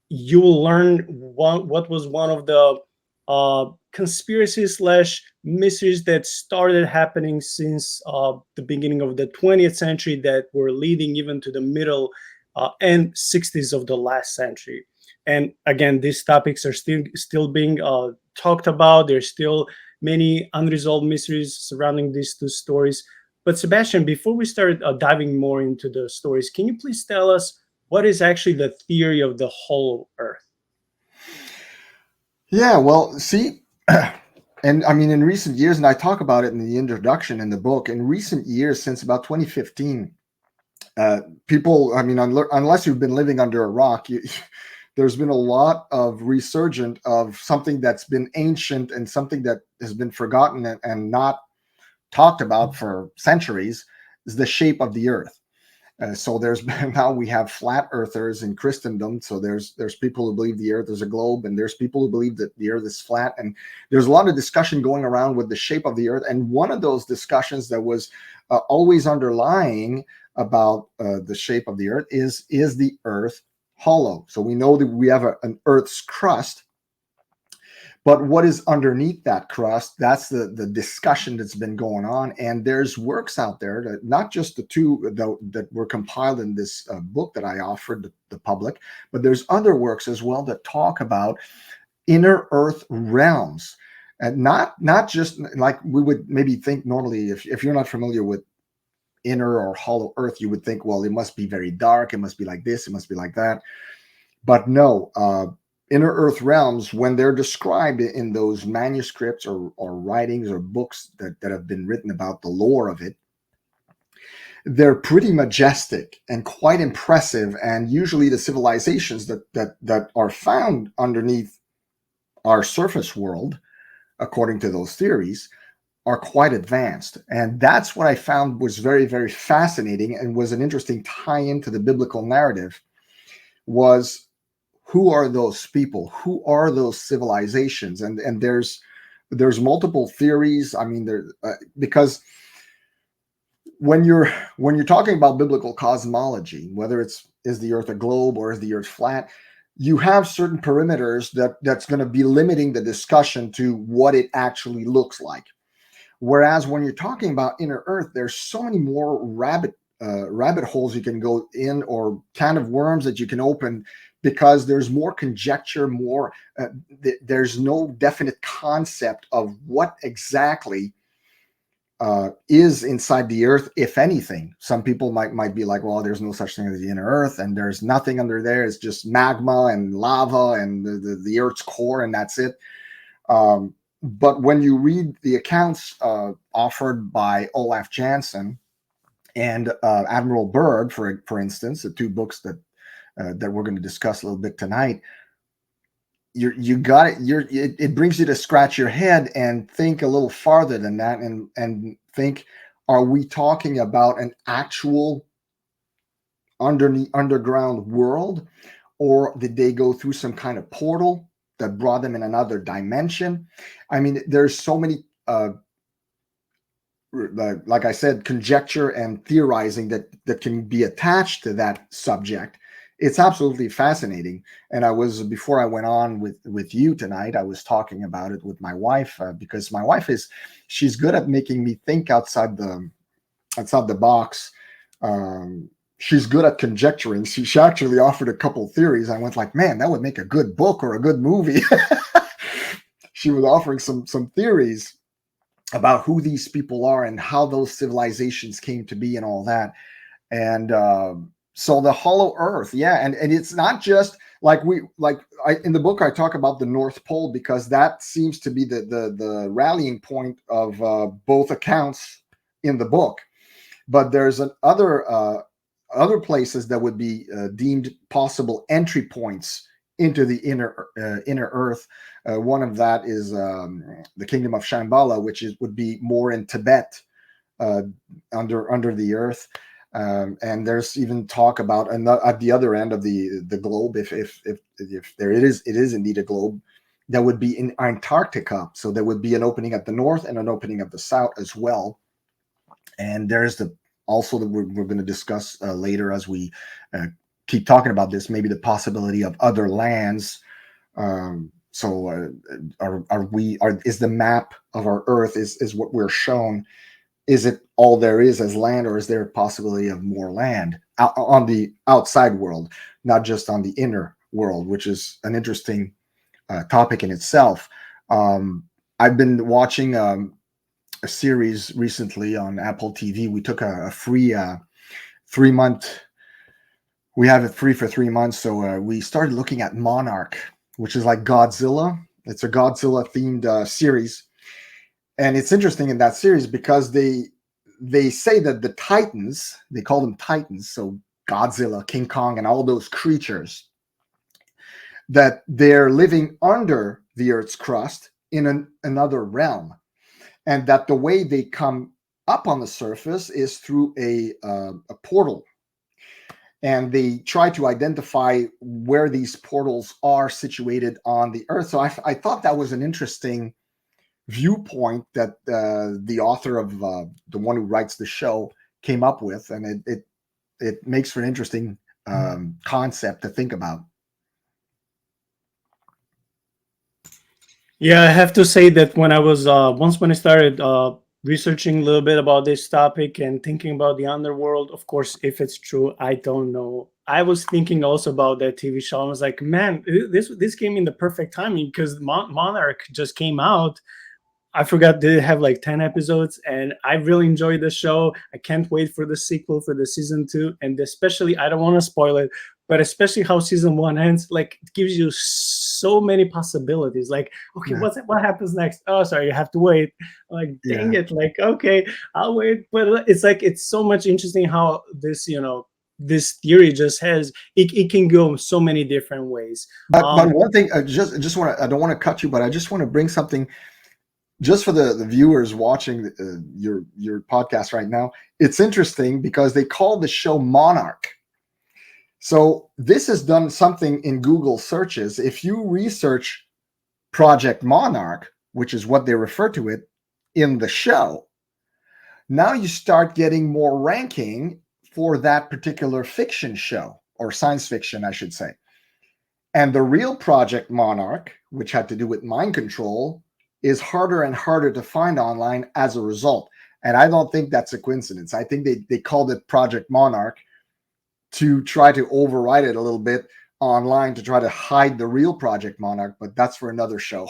you will learn what was one of the conspiracy slash mysteries that started happening since the beginning of the 20th century that were leading even to the middle and 60s of the last century. And again, these topics are still being talked about. There's still many unresolved mysteries surrounding these two stories. But Sebastian, before we start diving more into the stories, can you please tell us what is actually the theory of the hollow earth? Yeah, well, see, and I mean, in recent years, and I talk about it in the introduction in the book, in recent years, since about 2015, uh, people, I mean, unless you've been living under a rock, there's been a lot of resurgent of something that's been ancient and something that has been forgotten and not talked about for centuries, is the shape of the earth. So there's now we have flat earthers in Christendom. So there's people who believe the earth is a globe, and there's people who believe that the earth is flat. And there's a lot of discussion going around with the shape of the earth. And one of those discussions that was always underlying about the shape of the earth is the earth hollow? So we know that we have an earth's crust, but what is underneath that crust, that's the discussion that's been going on. And there's works out there that not just the two that were compiled in this book that I offered the public, but there's other works as well that talk about inner earth realms. And not just like we would maybe think normally, if you're not familiar with inner or hollow earth, you would think, well, it must be very dark, it must be like this, it must be like that. But no, inner earth realms, when they're described in those manuscripts or writings or books that have been written about the lore of it, they're pretty majestic and quite impressive. And usually the civilizations that are found underneath our surface world, according to those theories, are quite advanced. And that's what I found was very, very fascinating and was an interesting tie into the biblical narrative was, who are those people? Who are those civilizations? And there's multiple theories. I mean, there because when you're talking about biblical cosmology, whether it's is the Earth a globe or is the Earth flat, you have certain perimeters that's going to be limiting the discussion to what it actually looks like. Whereas when you're talking about inner Earth, there's so many more rabbit holes you can go in, or can of worms that you can open, because there's more conjecture, more there's no definite concept of what exactly is inside the earth, if anything. Some people might be like, well, there's no such thing as the inner earth, and there's nothing under there. It's just magma and lava and the earth's core, and that's it. But when you read the accounts offered by Olaf Jansen and Admiral Byrd, for instance, the two books that we're going to discuss a little bit tonight, you got it. It brings you to scratch your head and think a little farther than that, and think, are we talking about an actual underground world, or did they go through some kind of portal that brought them in another dimension? I mean, there's so many like I said, conjecture and theorizing that can be attached to that subject. It's absolutely fascinating. And I was, before I went on with you tonight, I was talking about it with my wife, because my wife she's good at making me think outside the box. She's good at conjecturing. She actually offered a couple theories. I went like, man, that would make a good book or a good movie. She was offering some theories about who these people are and how those civilizations came to be and all that. And so the hollow earth, yeah. And it's not just like in the book, I talk about the North Pole, because that seems to be the rallying point of both accounts in the book. But there's other places that would be deemed possible entry points into the inner earth. One of that is the kingdom of Shambhala, which would be more in Tibet, uh, under the earth. And there's even talk about, and at the other end of the globe, if there it is indeed a globe, that would be in Antarctica. So there would be an opening at the north and an opening at the south as well. And there's also that we're going to discuss later as we keep talking about this, maybe the possibility of other lands. So is the map of our Earth is what we're shown? Is it all there is as land, or is there a possibility of more land on the outside world, not just on the inner world, which is an interesting topic in itself. I've been watching a series recently on Apple TV. We took a free 3 month. We have it free for 3 months, so we started looking at Monarch, which is like Godzilla. It's a Godzilla themed series, and it's interesting in that series because they say that the Titans, they call them Titans, so Godzilla, King Kong, and all those creatures, that they're living under the Earth's crust in another realm, and that the way they come up on the surface is through a portal, and they try to identify where these portals are situated on the Earth. So I thought that was an interesting viewpoint that the author of the one who writes the show came up with, and it makes for an interesting concept to think about. Yeah, I have to say that when I was when I started researching a little bit about this topic and thinking about the underworld, of course, if it's true, I don't know. I was thinking also about that TV show. I was like, man, this came in the perfect timing because Monarch just came out. I forgot they have like 10 episodes, and I really enjoyed the show. I can't wait for the sequel, for the season 2, and especially, I don't want to spoil it, but especially how season 1 ends, like it gives you so many possibilities. Like, okay, Yeah. what happens next? Oh, sorry, you have to wait. Like, dang Yeah. it. Like, okay, I'll wait. But it's like it's so much interesting how this theory just has it can go so many different ways. But one thing, just want to, I don't want to cut you, but I just want to bring something just for the viewers watching your podcast right now. It's interesting because they call the show Monarch. So this has done something in Google searches. If you research Project Monarch, which is what they refer to it in the show, now you start getting more ranking for that particular fiction show, or science fiction, I should say. And the real Project Monarch, which had to do with mind control, is harder and harder to find online as a result. And I don't think that's a coincidence. I think they called it Project Monarch to try to override it a little bit online, to try to hide the real Project Monarch, but that's for another show.